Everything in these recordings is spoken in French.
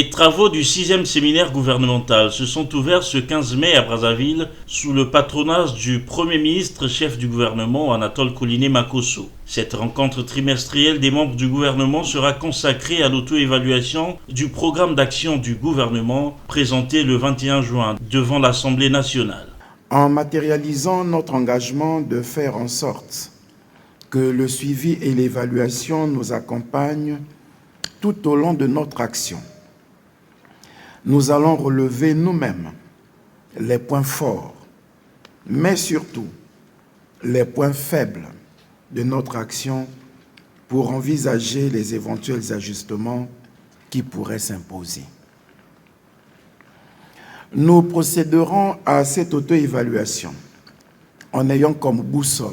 Les travaux du 6e séminaire gouvernemental se sont ouverts ce 15 mai à Brazzaville sous le patronage du Premier ministre chef du gouvernement Anatole Koliné-Makosso. Cette rencontre trimestrielle des membres du gouvernement sera consacrée à l'auto-évaluation du programme d'action du gouvernement présenté le 21 juin devant l'Assemblée nationale. En matérialisant notre engagement de faire en sorte que le suivi et l'évaluation nous accompagnent tout au long de notre action, nous allons relever nous-mêmes les points forts, mais surtout les points faibles de notre action pour envisager les éventuels ajustements qui pourraient s'imposer. Nous procéderons à cette auto-évaluation en ayant comme boussole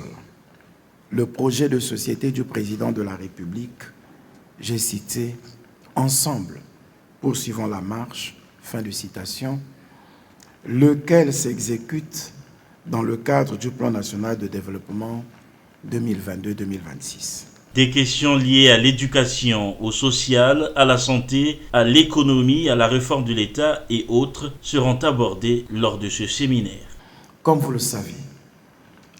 le projet de société du président de la République, j'ai cité « Ensemble, poursuivons la marche », fin de citation, lequel s'exécute dans le cadre du Plan national de développement 2022-2026. Des questions liées à l'éducation, au social, à la santé, à l'économie, à la réforme de l'État et autres seront abordées lors de ce séminaire. Comme vous le savez,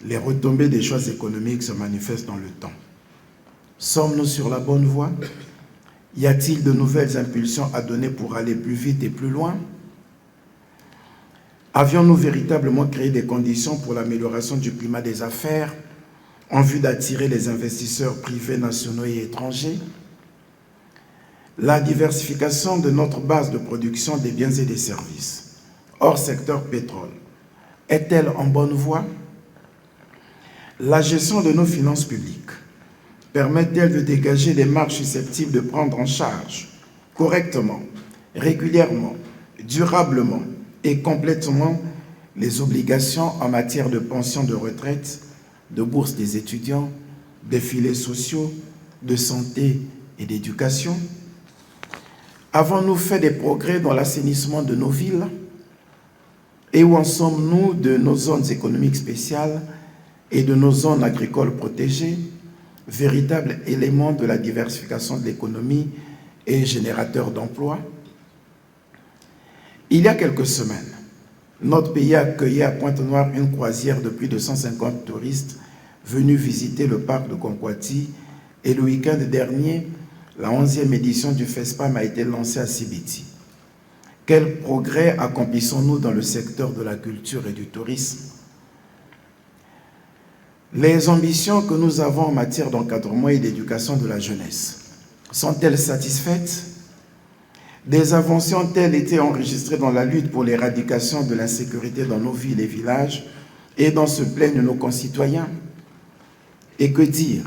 les retombées des choix économiques se manifestent dans le temps. Sommes-nous sur la bonne voie? Y a-t-il de nouvelles impulsions à donner pour aller plus vite et plus loin? Avions-nous véritablement créé des conditions pour l'amélioration du climat des affaires en vue d'attirer les investisseurs privés nationaux et étrangers? La diversification de notre base de production des biens et des services, hors secteur pétrole, est-elle en bonne voie? La gestion de nos finances publiques permet-elle de dégager des marges susceptibles de prendre en charge correctement, régulièrement, durablement et complètement les obligations en matière de pension de retraite, de bourse des étudiants, des filets sociaux, de santé et d'éducation? Avons-nous fait des progrès dans l'assainissement de nos villes? Et où en sommes-nous de nos zones économiques spéciales et de nos zones agricoles protégées, véritable élément de la diversification de l'économie et générateur d'emplois? Il y a quelques semaines, notre pays a accueilli à Pointe-Noire une croisière de plus de 150 touristes venus visiter le parc de Konkwati, et le week-end dernier, la 11e édition du FESPAM a été lancée à Sibiti. Quels progrès accomplissons-nous dans le secteur de la culture et du tourisme? Les ambitions que nous avons en matière d'encadrement et d'éducation de la jeunesse sont-elles satisfaites? Des avancées ont-elles été enregistrées dans la lutte pour l'éradication de l'insécurité dans nos villes et villages et dont se plaignent nos concitoyens? Et que dire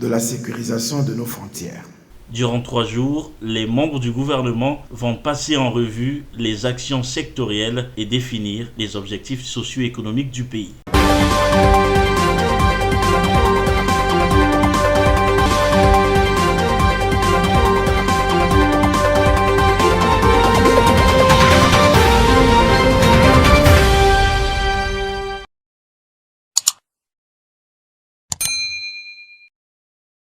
de la sécurisation de nos frontières? Durant 3 jours, les membres du gouvernement vont passer en revue les actions sectorielles et définir les objectifs socio-économiques du pays.